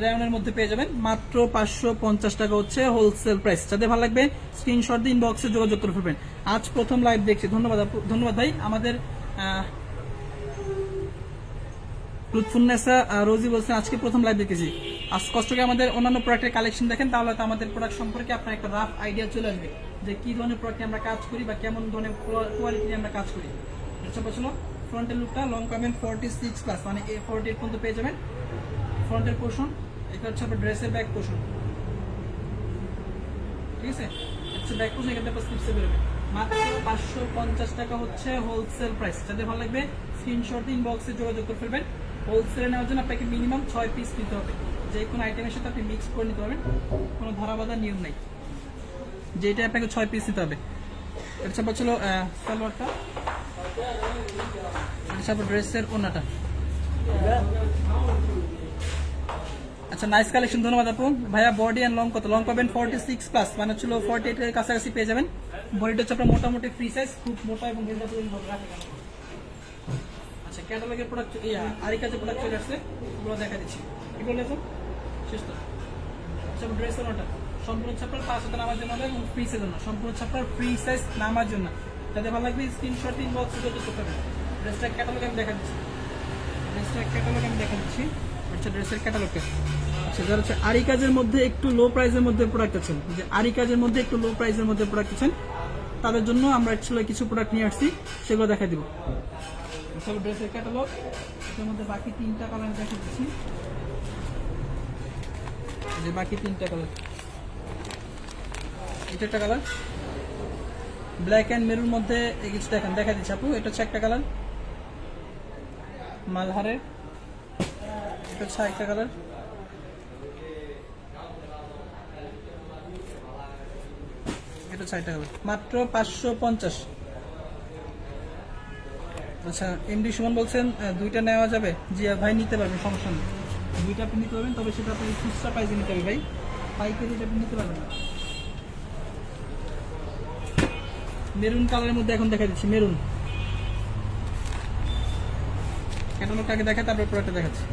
রেয়নের মধ্যে পেয়ে যাবেন, মাত্র 550 টাকা হচ্ছে হোলসেল প্রাইস। যাদের ভালো লাগবে স্ক্রিনশট দিয়ে ইনবক্সে যোগাযোগ করে ফেলবেন। আজ প্রথম লাইভ দেখছি, ধন্যবাদ ধন্যবাদ ভাই। আমাদের লুৎফুন্নেসা রোজি বলছেন আজকে প্রথম লাইভ দেখেছি। আজ কষ্ট করে আমাদের অন্যান্য প্রোডাক্টের কালেকশন দেখেন, তাহলে তো আমাদের প্রোডাক্ট সম্পর্কে আপনার একটা রাফ আইডিয়া চলে আসবে যে কি ধরনের প্রোডাক্টে আমরা কাজ করি বা কেমন ধরনের কোয়ালিটি আমরা কাজ করি। আচ্ছা পছন্দ ফ্রন্টের লুকটা লং পাবেন 46+, মানে A48 পর্যন্ত পেয়ে যাবেন। ফ্রন্টের পোর্শন এটা হচ্ছে আপনার ড্রেসের ব্যাক পোর্শন, ঠিক আছে? হচ্ছে ব্যাক পোর্শন, এখানে আপনার স্লিপসে বেরোবে। মাত্র 550 টাকা হচ্ছে হোলসেল প্রাইস। যাদের ভালো লাগবে স্ক্রিনশট ইনবক্সে যোগাযোগ করে ফেলবেন। হোলসেলে নেওয়ার জন্য আপনাকে মিনিমাম 6 পিস নিতে হবে। যে কোনো আইটেমের সাথে আপনি মিক্স করে নিতে পারবেন, কোনো ধরা বাঁধার নিয়ম নেই। যেটা আপনাকে 6 পিস নিতে হবে। এটা চাপা ছিল সালোয়ারটা, এটা চাপা ড্রেসের ওনাটা। আচ্ছা নাইস কালেকশন, ধন্যবাদ আপু। ভাইয়া বডি অ্যান্ড লং কত? লং পাবেন 46+, মানে ছিল 48 এর কাছাকাছি পেয়ে যাবেন। বডিটা হচ্ছে আপনার মোটামুটি ফ্রি সাইজ, খুব মোটা এবং আচ্ছা ক্যাটালগের প্রোডাক্ট আরিকাজের প্রোডাক্ট চলে আসছে, এগুলো দেখা দিচ্ছি। কি বলে তো শেষ তো। আচ্ছা ড্রেসের ওটা সম্পূর্ণ ছাপার 5 হাতে নামার জন্য এবং ফ্রি সাইজের জন্য, সম্পূর্ণ ছাপার ফ্রি সাইজ নামার জন্য। যাদের ভালো লাগবে স্ক্রিনশট ইনবক্সে যোগাযোগ করতে হবে। ড্রেসটা ক্যাটালগ আমি দেখা দিচ্ছি, আচ্ছা ড্রেসের ক্যাটালগটা। আচ্ছা যারা হচ্ছে আরিকাজের মধ্যে একটু লো প্রাইসের মধ্যে প্রোডাক্ট আছেন, যে আরিকাজের মধ্যে একটু লো প্রাইসের মধ্যে প্রোডাক্ট আছেন, তাদের জন্য আমরা অ্যাকচুয়ালি কিছু প্রোডাক্ট নিয়ে আসছি, সেগুলো দেখা দিব। সব ড্রেসের ক্যাটালগ, এর মধ্যে বাকি 3টা কালার দেখা দিচ্ছি। যে বাকি 3টা কালার, এটা একটা কালার ব্ল্যাক অ্যান্ড মেরুন মধ্যে কিছু দেখেন, দেখা দিচ্ছি আপু। এটা হচ্ছে একটা কালার মালহারের, এটা হচ্ছে একটা কালার, এটা হচ্ছে একটা কালার, মাত্র 550। আচ্ছা এমডি সুমন বলছেন 2টা নেওয়া যাবে? জি ভাই নিতে পারবেন, সমস্যা নেই। 2টা আপনি নিতে পারবেন, তবে সেটা আপনি খুচরা প্রাইসে নিতে হবে ভাই, পাইকারি আপনি নিতে পারবেন না। মেরুন কালারের মধ্যে এখন দেখা দিচ্ছি, মেরুন ক্যাটালগটাকে দেখা, তারপরে প্রোডাক্টটা দেখাচ্ছি।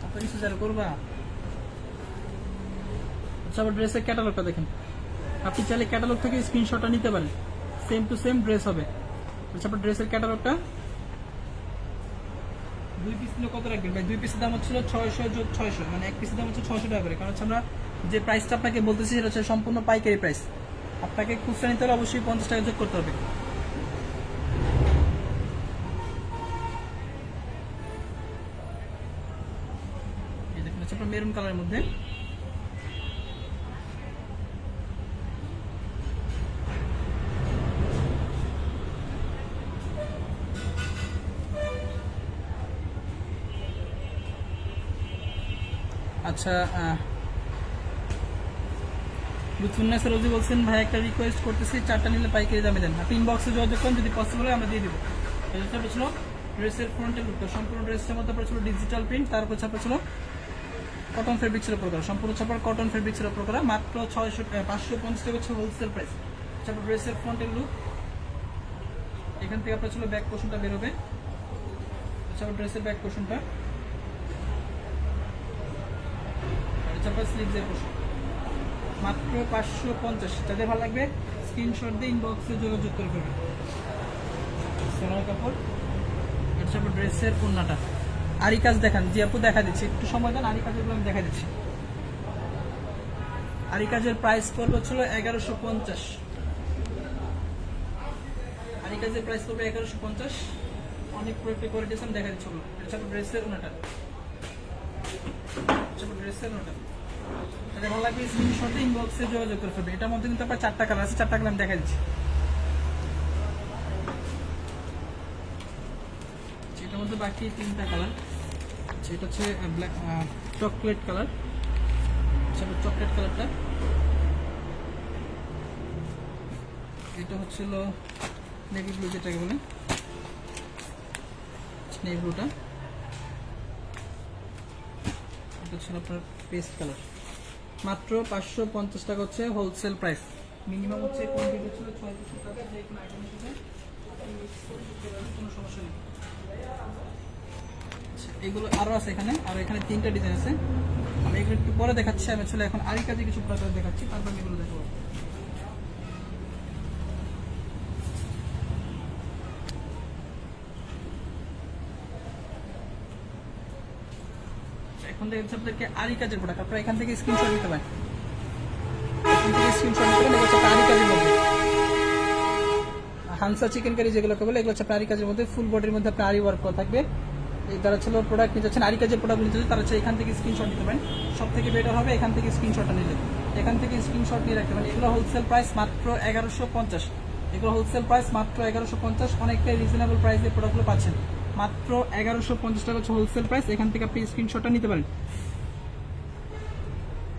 আপনার কিছু যারা করবা। আচ্ছা আবার ড্রেসের ক্যাটালগটা দেখেন, আপনি চাইলে ক্যাটালগ থেকে স্ক্রিনশটটা নিতে পারেন, সেম টু সেম ড্রেস হবে। আচ্ছা আপনার ড্রেসের ক্যাটালগটা 2 পিস নিলে কত রাখবেন ভাই? 2 পিসের দাম হচ্ছিল 600 যোগ 600, মানে 1 পিসের দাম হচ্ছে 600 টাকা করে। কারণ হচ্ছে আমরা যে প্রাইসটা আপনাকে বলতেছি সেটা হচ্ছে সম্পূর্ণ পাইকারি প্রাইস। আপনাকে খুচরা নিতে হলে অবশ্যই 50 টাকা যোগ করতে হবে। এই দেখুন হচ্ছে আপনার মেরুন কালারের মধ্যে, আচ্ছা লুৎফুন্নেসা রোজি বলছেন ভাই একটা রিকোয়েস্ট করতেছি, 4টা নিলে পাইকারি দামে দেন। আপনি ইনবক্সে যোগাযোগ করেন, যদি পসিবল হয় আমরা দিয়ে দেবো। এটা ছিল ড্রেসের ফ্রন্টের লুকটা, সম্পূর্ণ ড্রেসটার মধ্যে আপনার ছিল ডিজিটাল প্রিন্ট, তারপর ছাপা ছিল কটন ফেব্রিক্সের উপর করা, সম্পূর্ণ ছাপার কটন ফেব্রিক্সের উপর করা। মাত্র 550 টাকা হচ্ছে হোলসেল প্রাইস। তারপর ড্রেসের ফ্রন্টের লুক, এখান থেকে আপনার ছিল ব্যাক পোর্শনটা বেরোবে। তারপর ড্রেসের ব্যাক পোর্শনটা, তারপর স্লিভসের পোর্শন, মাত্র 550। যাদের ভালো লাগবে স্ক্রিনশট দিয়ে ইনবক্সে যোগাযোগ করে ফেলবেন। সোনার কাপড়, এটা হচ্ছে ড্রেসের ওড়নাটা। আরি কাজ দেখান, জি আপু দেখা দিচ্ছি, একটু সময় দেন, আরি কাজের আমি দেখা দিচ্ছি। আরি কাজের প্রাইস পড়বে ছিল 1150। আরি কাজের প্রাইস পড়বে 1150। অনেক প্রোডাক্টের কোয়ালিটি আমি দেখা দিচ্ছি। এটা হচ্ছে ড্রেসের ওড়নাটা, ড্রেসের ওড়নাটা। এটা ভালো লাগবে স্ক্রিনশট দিয়ে ইনবক্সে যোগাযোগ করে ফেলবে। এটার মধ্যে কিন্তু আপনার 4টা কালার আছে, 4টা কালার আমি দেখা দিচ্ছি। এটার মধ্যে বাকি 3টা কালার, সেটা হচ্ছে ব্ল্যাক চকলেট কালার, চকলেট কালারটা, এটা হচ্ছিল নেভি ব্লু যেটাকে বলে, নেভি ব্লুটা, এটা ছিল আপনার পেস্ট কালার। মাত্র 550 টাকা হচ্ছে হোলসেল প্রাইস। মিনিমাম হচ্ছে কোয়ান্টিটি ছিল 6 পিস টাকা, যে কোনো আইটেমের সাথে আপনি মিক্স করে দিতে পারবেন, কোনো সমস্যা নেই। আচ্ছা, এগুলো আরও আছে এখানে, আর এখানে 3টা ডিজাইন আছে। আমি এগুলো একটু পরে দেখাচ্ছি। আমি আসলে এখন আরি কাজে কিছু প্রোডাক্ট দেখাচ্ছি, তারপর আমি এগুলো দেখাবো। এখন দেখছি আপনাদেরকে আরি কাজের প্রোডাক্ট, আপনারা এখান থেকে স্ক্রিনশট নিতে পারেন। এখান থেকে স্ক্রিনশট নিতে পারেন। এগুলো হচ্ছে আরি কাজের মধ্যে হানসা চিকেন কারি যেগুলোকে বলে, এগুলো হচ্ছে আরি কাজের মধ্যে ফুল বডির মধ্যে আপনার আরি ওয়ার্ক করা থাকবে। এই যারা ছিল প্রোডাক্ট নিতে চাচ্ছেন, আরি কাজের প্রোডাক্ট নিতে চাচ্ছেন, তারা হচ্ছে এখান থেকে স্ক্রিনশট নিতে পারেন। সব থেকে বেটার হবে এখান থেকে স্ক্রিনশটটা নিলে, এখান থেকে স্ক্রিনশট নিয়ে রাখতে পারেন। এগুলো হোলসেল প্রাইস মাত্র 1150। এগুলো হোলসেল প্রাইস মাত্র 1150, অনেকটাই রিজনেবল প্রাইসে প্রোডাক্টগুলো পাচ্ছেন। মাত্র 1150 টাকা হচ্ছে হোলসেল প্রাইস, এখান থেকে আপনি স্ক্রিনশটটা নিতে পারেন।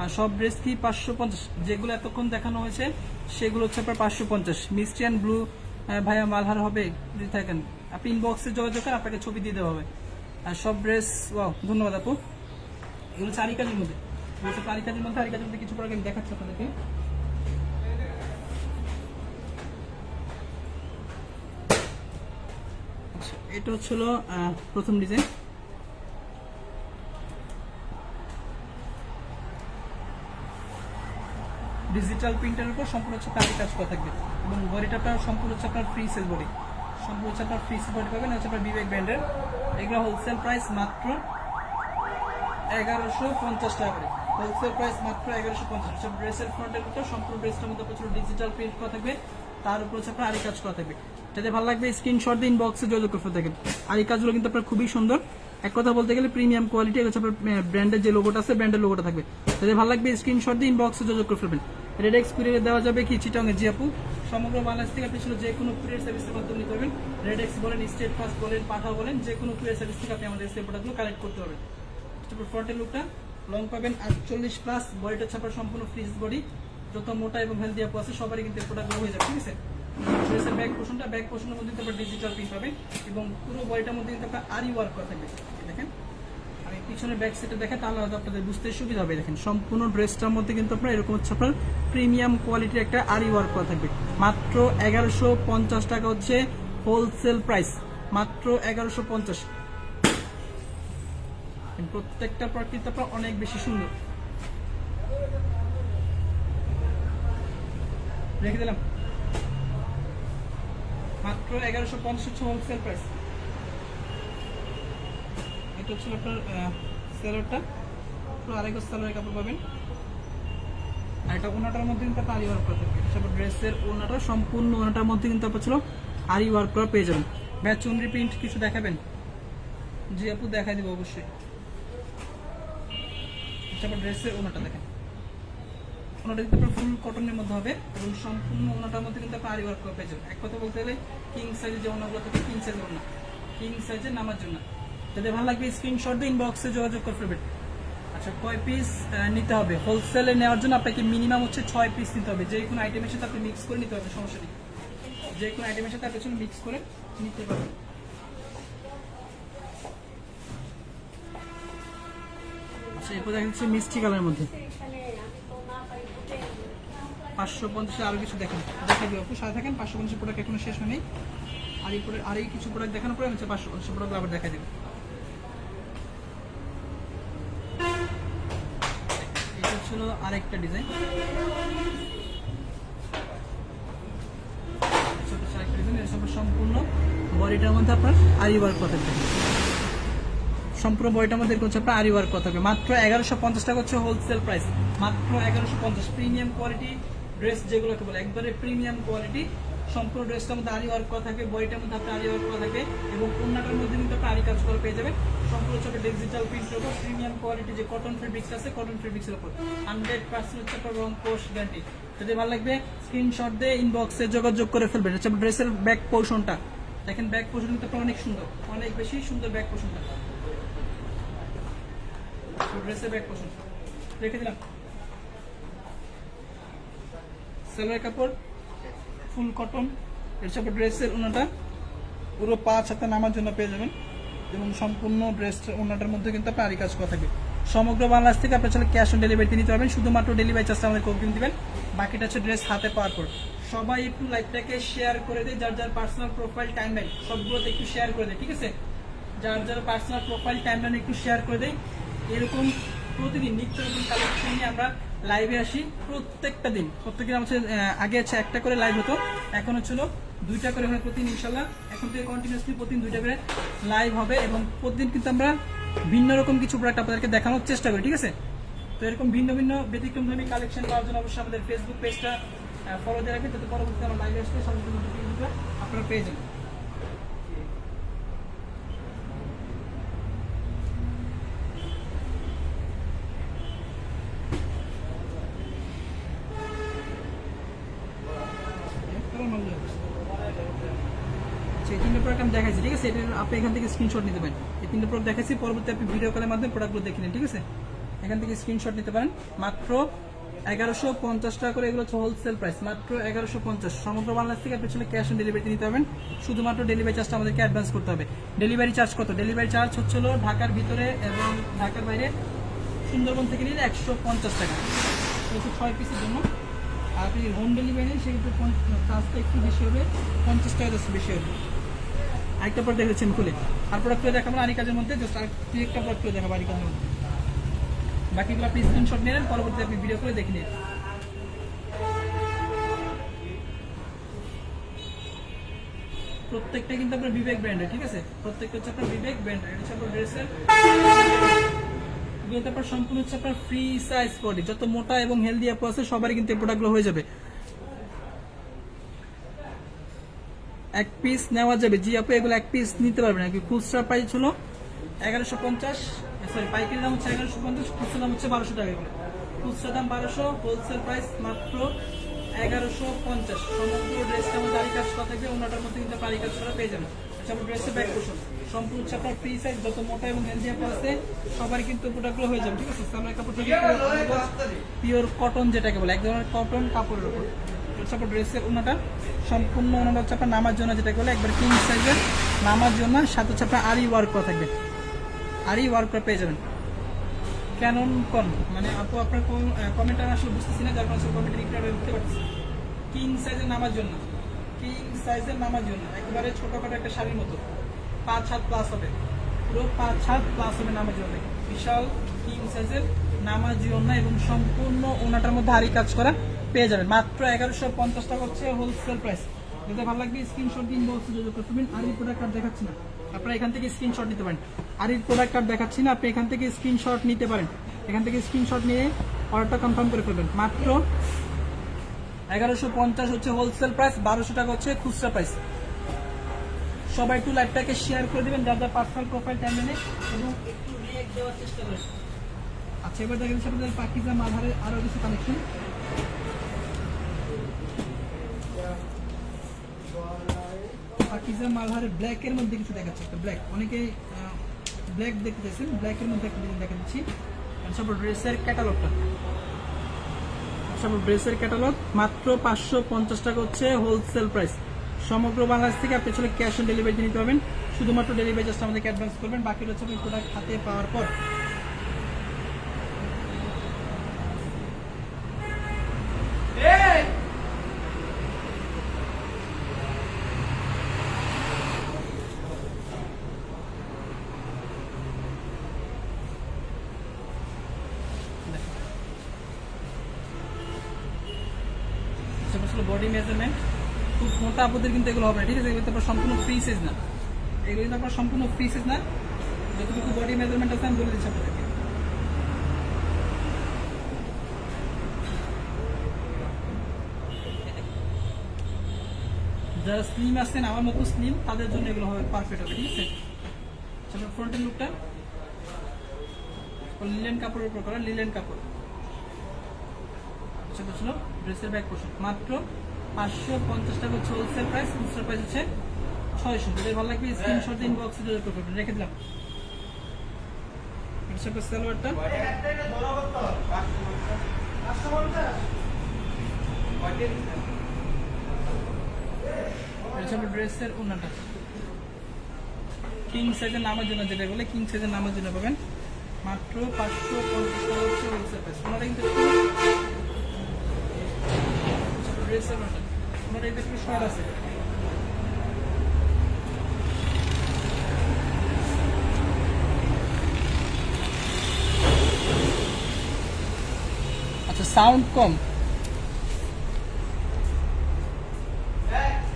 আর সব ড্রেস কি 550, যেগুলো এতক্ষণ দেখানো হয়েছে সেগুলো হচ্ছে আপনার 550। মিষ্টি অ্যান্ড ব্লু ভাইয়া মালহার হবে যদি থাকেন, আপনি ইনবক্সে যোগাযোগ করেন, আপনাকে ছবি দিয়ে দেওয়া হবে। আর সব ড্রেস, ওয়াও ধন্যবাদ আপু। এগুলো হচ্ছে আরি কাজের মধ্যে, আরি কাজের মধ্যে কিছু প্রোডাক্ট আমি দেখাচ্ছি আপনাদেরকে। আচ্ছা, এটা হচ্ছিল প্রথম ডিজাইন। ডিজিটাল প্রিন্টের উপর সম্পূর্ণ হচ্ছে আরি কাজ করা থাকবে, এবং বডিটা আপনার সম্পূর্ণ হচ্ছে আপনার ফ্রি সেল বডি, সম্পূর্ণ হচ্ছে আপনার ফ্রি সেল বডি পাবেন। হচ্ছে আপনার বিবেক ব্র্যান্ডের। এগুলো হোলসেল প্রাইস মাত্র 1150 টাকা করে, হোলসেল প্রাইস মাত্র 1150। ড্রেসের ফ্রন্টের উপর সম্পূর্ণ ড্রেসটার মধ্যে প্রচুর ডিজিটাল প্রিন্ট করা থাকবে, তার উপর হচ্ছে আপনার আরি কাজ করা থাকবে। যাতে ভালো লাগবে স্ক্রিনশট দিয়ে ইনবক্সে যোগাযোগ করতে থাকেন। আরি কাজগুলো কিন্তু আপনার খুবই সুন্দর, এক কথা বলতে গেলে প্রিমিয়াম কোয়ালিটি। হচ্ছে আপনার ব্র্যান্ডের যে লোগোটা আছে, ব্র্যান্ডের লোগোটা থাকবে। যাতে ভালো লাগবে স্ক্রিনশট দিয়ে ইনবক্সে যোগাযোগ করে ফেলবেন। রেডেক্স কুরিয়ারে দেওয়া যাবে কি চিটাংয়ে, জি আপু। সমগ্র বাংলাদেশ থেকে আপনি ছিল যে কোনো কুরিয়ার সার্ভিসের মাধ্যমে নিতে পারবেন। রেডেক্স বলেন, স্টেট ফাস্ট বলেন, পাঠাও বলেন, যে কোনো কুরিয়ার সার্ভিস থেকে আপনি আমাদের এই প্রোডাক্টগুলো কালেক্ট করতে পারবেন। ফ্রন্টের লুকটা লং পাবেন 48+, বডিটা ছাপার সম্পূর্ণ ফ্রিজ বডি। যত মোটা এবং হেলদি আপু আছে সবারই কিন্তু এই প্রোডাক্ট হয়ে যাবে, ঠিক আছে। ড্রেসের ব্যাক পোর্শনের মধ্যে আপনার ডিজিটাল প্রিন্ট পাবেন, এবং পুরো বডিটার মধ্যে কিন্তু আপনার আরি ওয়ার্ক করা থাকবে। দেখেন আমি পিছনের ব্যাক সাইডে দেখেন, তাহলে হয়তো আপনাদের বুঝতে সুবিধা হবে। দেখেন সম্পূর্ণ ড্রেসটার মধ্যে কিন্তু আপনার এরকম হচ্ছে আপনার প্রিমিয়াম কোয়ালিটির একটা আরি ওয়ার্ক করা থাকবে। মাত্র 1150 টাকা হচ্ছে হোলসেল প্রাইস, মাত্র 1150। প্রত্যেকটা প্রোডাক্ট কিন্তু আপনার অনেক বেশি সুন্দর। রেখে দিলাম মাত্র 1150 হচ্ছে হোলসেল প্রাইস। এটা হচ্ছে আপনার সেলারটা, আরেকটা সেলারের কাপড় পাবেন। আর এটা ওনাটার মধ্যে কিন্তু আপনার আরি ওয়ার্ক করা থাকবে। তারপর ড্রেসের ওনাটা সম্পূর্ণ ওনাটার মধ্যে কিন্তু আপনার ছিল আরি ওয়ার্ক করা পেয়ে যাবেন। ব্যাচ চুনরি প্রিন্ট কিছু দেখাবেন? জি আপু দেখাই দেবো অবশ্যই। তারপর ড্রেসের ওনাটা দেখেন, ওনাটা কিন্তু আপনার ফুল কটনের মধ্যে হবে, এবং সম্পূর্ণ ওনাটার মধ্যে কিন্তু আপনার আরি ওয়ার্ক করা পেয়ে যাবেন। এক কথা বলতে গেলে কিং সাইজের যে ওনাগুলো থাকে, কিং সাইজের ওনা, কিং সাইজের নামার জন্য। যাদের ভালো লাগবে স্ক্রিনশট দিয়ে ইনবক্সে যোগাযোগ করে ফেলবেন। আচ্ছা, কয় পিস নিতে হবে? হোলসেলে নেওয়ার জন্য আপনাকে মিনিমাম হচ্ছে 6 পিস নিতে হবে। যে কোনো আইটেমের সাথে আপনি মিক্স করে নিতে হবে, সমস্যা নেই। যে কোনো আইটেমের সাথে আপনি মিক্স করে নিতে পারবেন। আচ্ছা, এরপর দেখা যাচ্ছে মিষ্টি কালারের মধ্যে 550 আরো কিছু দেখেন, দেখাই দিও আপু, সাথে থাকেন। 550 প্রোডাক্ট এখনো শেষ হয়নি, আর এই কিছু প্রোডাক্ট দেখানোর পরে হচ্ছে 550 প্রোডাক্ট আবার দেখা দেবো। এটা ছিল আরেকটা ডিজাইন, সম্পূর্ণ বডিটার মধ্যে আপনার আরি ওয়ার্ক করা থাকবে। সম্পূর্ণ বডিটার মধ্যে হচ্ছে আপনার আরি ওয়ার্ক করা থাকবে। মাত্র 1150 টাকা হচ্ছে হোলসেল প্রাইস, মাত্র 1150। প্রিমিয়াম কোয়ালিটি ড্রেস যেগুলোকে বলে, একবারে প্রিমিয়াম কোয়ালিটি। সম্পূর্ণ ড্রেসটার মধ্যে আরি ওয়ার্ক করা থাকবে, বডিটার মধ্যে আপনার আরি ওয়ার্ক করা থাকবে, এবং ওড়নাটার মধ্যে কিন্তু আপনার আরি কাজ করা পেয়ে যাবেন। সম্পূর্ণ হচ্ছে ডিজিটাল প্রিন্টের উপর প্রিমিয়াম কোয়ালিটি যে কটন ফেব্রিক্স আছে, কটন ফেব্রিক্সের উপর 100% হচ্ছে আপনার রং কোশ গ্যারান্টি। যদি ভালো লাগবে স্ক্রিনশট দিয়ে ইনবক্সে যোগাযোগ করে ফেলবেন। হচ্ছে ড্রেসের ব্যাক পোর্শনটা দেখেন, ব্যাক পোর্শন কিন্তু আপনার অনেক সুন্দর, অনেক বেশি সুন্দর ব্যাক পোর্শনটা। ড্রেসের ব্যাক পোর্শন রেখে দিলাম। সেলোয়ার কাপড় ফুল কটন, এর সাথে ড্রেসের ওনাটা পুরো 5 হাতে নামার জন্য পেয়ে যাবেন, এবং সম্পূর্ণ ড্রেস ওনাটার মধ্যে কিন্তু আপনার আরি কাজ করা থাকবে। সমগ্র বাংলাদেশ থেকে আপনার চলে ক্যাশ অন ডেলিভারিতে নিতে পারবেন, শুধুমাত্র ডেলিভারি চার্জটা আমাদের অগ্রিম দিবেন। বাকিটা হচ্ছে ড্রেস হাতে পাওয়ার পর। সবাই একটু লাইভটাকে শেয়ার করে দেয়, যার যার পার্সোনাল প্রোফাইল টাইমলাইন সবগুলোতে একটু শেয়ার করে দেয়, ঠিক আছে? যার যার পার্সোনাল প্রোফাইল টাইমলাইন একটু শেয়ার করে দেয়। এরকম প্রতিদিন নিত্য নতুন কালেকশন নিয়ে আমরা লাইভে আসি প্রত্যেকটা দিন। প্রত্যেকদিন হচ্ছে আগে হচ্ছে একটা করে লাইভ হতো, এখন হচ্ছিল 2টা করে হয় প্রতিদিন। ইনশাল্লাহ এখন থেকে কন্টিনিউসলি প্রতিদিন 2টা করে লাইভ হবে এবং প্রতিদিন কিন্তু আমরা ভিন্ন রকম কিছু প্রোডাক্ট আপনাদেরকে দেখানোর চেষ্টা করি, ঠিক আছে? তো এরকম ভিন্ন ভিন্ন ব্যতিক্রমধর্মী কালেকশন পাওয়ার জন্য অবশ্যই আমাদের ফেসবুক পেজটা ফলো দিয়ে রাখবেন, যাতে পরবর্তীতে আমরা লাইভে আসলে সর্বোচ্চ নোটিফিকেশনটা আপনারা পেয়ে যাবেন। এই 3টা প্রোডাক্ট আমি দেখাইছি, ঠিক আছে? এটা আপনি এখান থেকে স্ক্রিনশট নিতে পারেন। এই 3টা প্রোডাক্ট দেখাইছি, পরবর্তী আপনি ভিডিও কলের মাধ্যমে প্রোডাক্টগুলো দেখে নিন, ঠিক আছে? এখান থেকে স্ক্রিনশট নিতে পারেন। মাত্র 1150 টাকা করে, এগুলো হচ্ছে হোলসেল প্রাইস, মাত্র 1150। সমগ্র বাংলাদেশ থেকে আপনি চলে ক্যাশ অন ডেলিভারিতে নিতে পারবেন, শুধুমাত্র ডেলিভারি চার্জটা আমাদেরকে অ্যাডভান্স করতে হবে। ডেলিভারি চার্জ কত? ডেলিভারি চার্জ হচ্ছিল ঢাকার ভিতরে এবং ঢাকার বাইরে সুন্দরবন থেকে নিলে 150 টাকা, হচ্ছে 6 পিসের জন্য। আর আপনি হোম ডেলিভারি নেন সেক্ষেত্রে চার্জটা একটু বেশি হবে, 50 টাকা বেশি হবে। আরেকটা প্রোডাক্ট দেখেছেন খুলে, আর প্রোডাক্টগুলো দেখাবো আরি কাজের মধ্যে, জাস্ট আর একটা প্রোডাক্টগুলো দেখাবো আরি কাজের মধ্যে। বাকিগুলো আপনি স্ক্রিনশট নিলেন, পরবর্তীতে আপনি ভিডিও করে দেখে নিন। প্রত্যেকটা কিন্তু আপনার বিবেক ব্র্যান্ডের, ঠিক আছে? প্রত্যেকটা হচ্ছে আপনার বিবেক ব্র্যান্ডের। এটা হচ্ছে আপনার ড্রেসের, এগুলো আপনার সম্পূর্ণ হচ্ছে আপনার ফ্রি সাইজ বডি। যত মোটা এবং হেলদি আপু আছে সবারই কিন্তু এই প্রোডাক্টগুলো হয়ে যাবে। এক পিস নেওয়া যাবে, জি আপু এগুলো এক পিস নিতে পারবেন। আর কি খুচরা প্রাইস ছিল 1150, সরি পাইকারি দাম হচ্ছে 1150, খুচরা দাম হচ্ছে 1200 টাকা। এগুলো খুচরা দাম 1200, হোলসেল প্রাইস মাত্র 1150। সমগ্র ড্রেসটা মধ্যে আরি কাজ করা থাকবে, ওনাটার মধ্যে কিন্তু আরি কাজ করা পেয়ে যাবেন। আচ্ছা, আমার ড্রেসের ব্যাক পোর্শন সম্পূর্ণ হচ্ছে আপনার ফ্রি সাইজ, যত মোটা এবং হেলদি আপু আছে সবারই কিন্তু প্রোডাক্টগুলো হয়ে যাবে, ঠিক আছে? সামনের কাপড় থেকে পিওর কটন, যেটাকে বলে এক ধরনের কটন কাপড়ের উপর হচ্ছে আপনার ড্রেসের ওনাটা। সম্পূর্ণ ওনাটা হচ্ছে আপনার নামার জন্য, যেটাকে বলে একবার কিং সাইজের নামার জন্য। সাথে হচ্ছে আপনার আরি ওয়ার্ক করা থাকবে, আরি ওয়ার্ক করা পেয়ে যাবেন। ক্যানন কন মানে আপু আপনার কমেন্টটা আসলে বুঝতেছি না, যার কারণে কমেন্টের রিপ্লাই দিতে পারছি। কিং সাইজের নামার জন্য, কিং সাইজের নামার জন্য একবারে ছোটখাটো একটা শাড়ির মতো 5 হাত প্লাস হবে, পুরো 5 হাত প্লাস হবে নামার জন্য। বিশাল কিং সাইজের নামার জন্য এবং সম্পূর্ণ ওনাটার মধ্যে আরি কাজ করা পেয়ে যাবেন। মাত্র 1150 টাকা হচ্ছে হোলসেল প্রাইস। যদি ভালো লাগবে স্ক্রিনশট দিন, বলছি যোগাযোগ করতে পারবেন। আরির প্রোডাক্ট কার্ড দেখাচ্ছি না, আপনারা এখান থেকে স্ক্রিনশট নিতে পারেন। আরির প্রোডাক্ট কার্ড দেখাচ্ছি না, আপনি এখান থেকে স্ক্রিনশট নিতে পারেন। এখান থেকে স্ক্রিনশট নিয়ে অর্ডারটা কনফার্ম করে ফেলবেন। মাত্র 1150 হচ্ছে হোলসেল প্রাইস, 1200 টাকা হচ্ছে খুচরা প্রাইস। সবাই একটু লাইভটাকে শেয়ার করে দেবেন, যার যার পার্সোনাল প্রোফাইল টাইমলাইনে, এবং একটু রিঅ্যাক্ট দেওয়ার চেষ্টা করেন। আচ্ছা, এবার দেখেন আপনাদের পাকিজা মালহারের আরো কিছু কালেকশন। পাকিজা মালহারের ব্ল্যাকের মধ্যে কিছু দেখাচ্ছে, একটা ব্ল্যাক, অনেকে ব্ল্যাক দেখতে চাইছেন, ব্ল্যাকের মধ্যে একটা ডিজাইন দেখা দিচ্ছি। সব ড্রেসের ক্যাটালগটা, সব ড্রেসের ক্যাটালগ মাত্র 550 টাকা হচ্ছে হোলসেল প্রাইস। সমগ্র বাংলাদেশ থেকে আপনি চলে ক্যাশ অন ডেলিভারি নিতে পারবেন, শুধুমাত্র ডেলিভারি জাস্ট আমাদেরকে অ্যাডভান্স করবেন, বাকি হচ্ছে আপনি প্রোডাক্ট হাতে পাওয়ার পর। বডি মেজারমেন্ট খুব মোটা আপুদের কিন্তু এগুলো হবে না, ঠিক আছে? এগুলো আপনার সম্পূর্ণ ফ্রি সাইজ না, এগুলো কিন্তু আপনার সম্পূর্ণ ফ্রি সাইজ না। যতটুকু বডি মেজারমেন্ট আছে আমি বলে দিচ্ছি আপনাদেরকে। যারা স্লিম আছেন, আমার মতো স্লিম, তাদের জন্য এগুলো হবে পারফেক্ট হবে, ঠিক আছে? আপনার ফ্রন্টের লুকটা লিলেন কাপড়ের উপর করা, লিলেন কাপড়। সেটা ছিল ড্রেসের ব্যাক পোর্শন, মাত্র 550 টাকা হচ্ছে হোলসেল প্রাইস, খুচরা প্রাইস হচ্ছে 600। যদি ভালো লাগবে স্ক্রিনশট দিন, বক্সে যোগাযোগ করবেন, রেখে দিলাম। সালোয়ারটা ড্রেসের ওনাটা কিং সাইজের নামার জন্য, যেটা বলে কিং সাইজের নামার জন্য পাবেন মাত্র 550 টাকা হচ্ছে হোলসেল প্রাইস। ওনারা কিন্তু ড্রেসের ওনাটা, ওনাটা এই দেখুন শর্ট আছে। আচ্ছা সাউন্ড কম,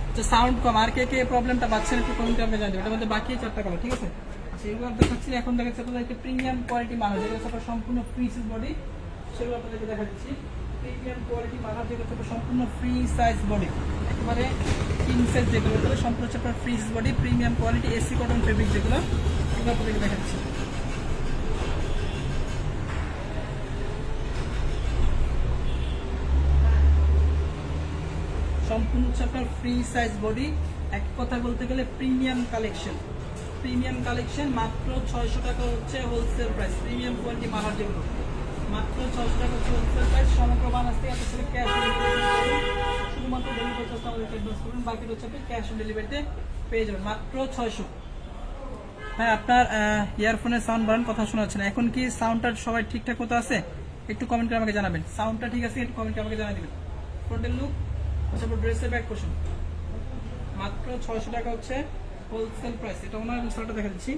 আচ্ছা সাউন্ড কম, আর কে কে প্রবলেমটা পাচ্ছেন একটু কমেন্টে আপনি জানাবেন। এটার মধ্যে বাকি 4টা কালার, ঠিক আছে। আচ্ছা এগুলো দেখাচ্ছি, এখন দেখাচ্ছি আপনাদেরকে প্রিমিয়াম কোয়ালিটি মাল, যেগুলো হচ্ছে সম্পূর্ণ ফ্রি সাইজ বডি, সেগুলো আপনাদেরকে দেখাচ্ছি। প্রিমিয়াম কোয়ালিটি মাল যেগুলো হচ্ছে সম্পূর্ণ ফ্রি সাইজ বডি, একেবারে কিং সাইজ যেগুলো হচ্ছে সম্পূর্ণ হচ্ছে আপনার free size body, premium quality AC cotton fabric যেগুলো, এগুলো আপনাদেরকে দেখাচ্ছি। সম্পূর্ণ হচ্ছে আপনার ফ্রি সাইজ বডি, এক কথা বলতে গেলে প্রিমিয়াম কালেকশন। প্রিমিয়াম কালেকশন মাত্র 600 টাকা হচ্ছে হোলসেল প্রাইস। প্রিমিয়াম কোয়ালিটি মালার যেগুলো মাত্র 600 টাকা হচ্ছে হোলসেল প্রাইস। সমগ্র বাংলাদেশ থেকে আপনাদের ক্যাশ অন ডেলিভারি, শুধুমাত্র ডেলিভারি চার্জটা আমাদেরকে অ্যাডভান্স করবেন, বাকিটা হচ্ছে আপনি ক্যাশ অন ডেলিভারিতে পেয়ে যাবেন মাত্র 600। হ্যাঁ আপনার ইয়ারফোনের সাউন্ড বাড়ান, কথা শোনা যাচ্ছে না। এখন কি সাউন্ডটা সবাই ঠিকঠাক মতো আছে? একটু কমেন্ট করে আমাকে জানাবেন। সাউন্ডটা ঠিক আছে একটু কমেন্ট করে আমাকে জানিয়ে দেবেন। ফ্রন্টের লুক, আচ্ছা ড্রেসের ব্যাক পোর্শন মাত্র 600 টাকা হচ্ছে হোলসেল প্রাইস। এটা ওনার সালটা দেখা দিচ্ছি।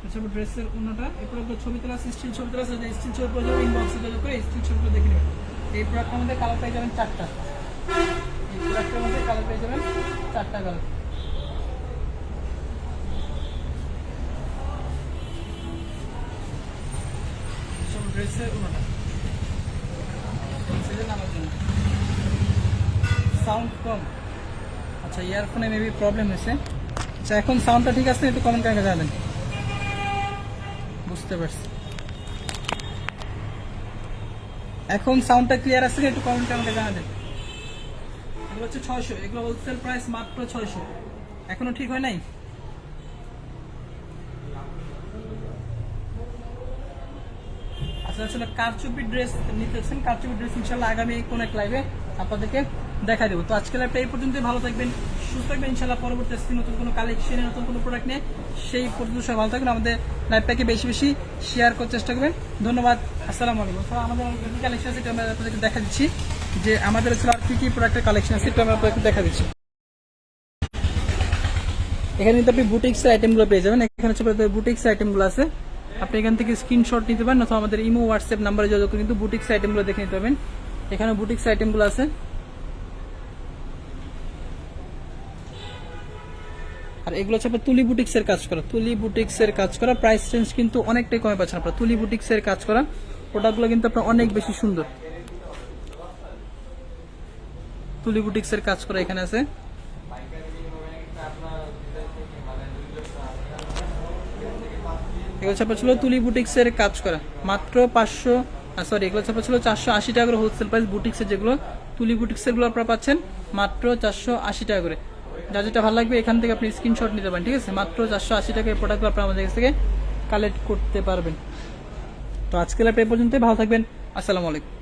আচ্ছা ড্রেসের ওনাটা, এরপর ছবি তোলা আছে, স্টিল ছবি তোলা আছে, স্টিল ছবি প্রয়োজন ইনবক্সে যোগাযোগ করে স্টিল ছবিটা দেখে নেবেন। এই প্রোডাক্টের মধ্যে কালার পেয়ে যাবেন 4টা, এই প্রোডাক্টের মধ্যে কালার পেয়ে যাবেন 4টা কালার। সব ড্রেসের ওনাটা নামার জন্য সাউন্ড কম, আচ্ছা ইয়ারফোনে মেবি প্রবলেম হয়েছে। আচ্ছা এখন সাউন্ডটা ঠিক আছে একটু কমেন্ট করে জানাবেন। বুঝতে পারছি, এখন সাউন্ডটা ক্লিয়ার আছে একটু কমেন্ট করে আমাকে জানাবেন। এগুলো হচ্ছে 600, এগুলো হোলসেল প্রাইস মাত্র 600। এখনো ঠিক হয় নাই? আচ্ছা আসলে কারচুপি ড্রেস নিতেছেন, কারচুপি ড্রেস ইনশাল্লাহ আগামী কোন এক লাইভে আপনাদেরকে দেখা দেবো। তো আজকে লাইভটা এই পর্যন্তই, ভালো থাকবেন সুস্থ থাকবেন ইনশাল্লাহ। পরবর্তী আসছে নতুন কোনো কালেকশনে নতুন কোনো প্রোডাক্ট নিয়ে, সেই পর্যন্ত সবাই ভালো থাকবেন। আমাদের লাইভটাকে বেশি বেশি শেয়ার করার চেষ্টা করবেন। ধন্যবাদ, আসসালামু আলাইকুম। আমাদের কী কালেকশন আছে এটা আমরা আপনাদেরকে দেখা দিচ্ছি, যে আমাদের আসলে আর কী কী প্রোডাক্টের কালেকশন আছে এটা আমরা আপনাদেরকে দেখা দিচ্ছি। এখানে কিন্তু আপনি বুটিক্সের আইটেমগুলো পেয়ে যাবেন। এখানে হচ্ছে বুটিক্সের আইটেমগুলো আছে, আপনি এখান থেকে স্ক্রিনশট নিতে পারেন অথবা আমাদের ইমো হোয়াটসঅ্যাপ নাম্বারে যোগাযোগ করে কিন্তু বুটিক্স আইটেমগুলো দেখে নিতে পারবেন। এখানে বুটিক্স আইটেমগুলো আছে। আর এগুলো হচ্ছে আপনার তুলি বুটিক্সের কাজ করা, তুলি বুটিক্সের কাজ করা, প্রাইস রেঞ্জ কিন্তু অনেকটাই কমে পাচ্ছেন আপনার। তুলি বুটিক্সের কাজ করা প্রোডাক্টগুলো কিন্তু আপনার অনেক বেশি সুন্দর। তুলি বুটিক্সের কাজ করা এখানে আছে। এগুলো ছাপা ছিল তুলি বুটিক্সের কাজ করা মাত্র 500, সরি এগুলো ছাপা ছিল 480 টাকা করে হোলসেল প্রাইস। বুটিক্সের যেগুলো তুলি বুটিক্সের গুলো আপনারা পাচ্ছেন মাত্র 480 টাকা করে। যা যেটা ভালো লাগবে এখান থেকে আপনি স্ক্রিনশট নিতে পারেন, ঠিক আছে। মাত্র 480 টাকায় প্রোডাক্টগুলো আপনারা আমাদের কাছ থেকে কালেক্ট করতে পারবেন। তো আজকের লাইভটা এই পর্যন্তই, ভালো থাকবেন, আসসালামু আলাইকুম।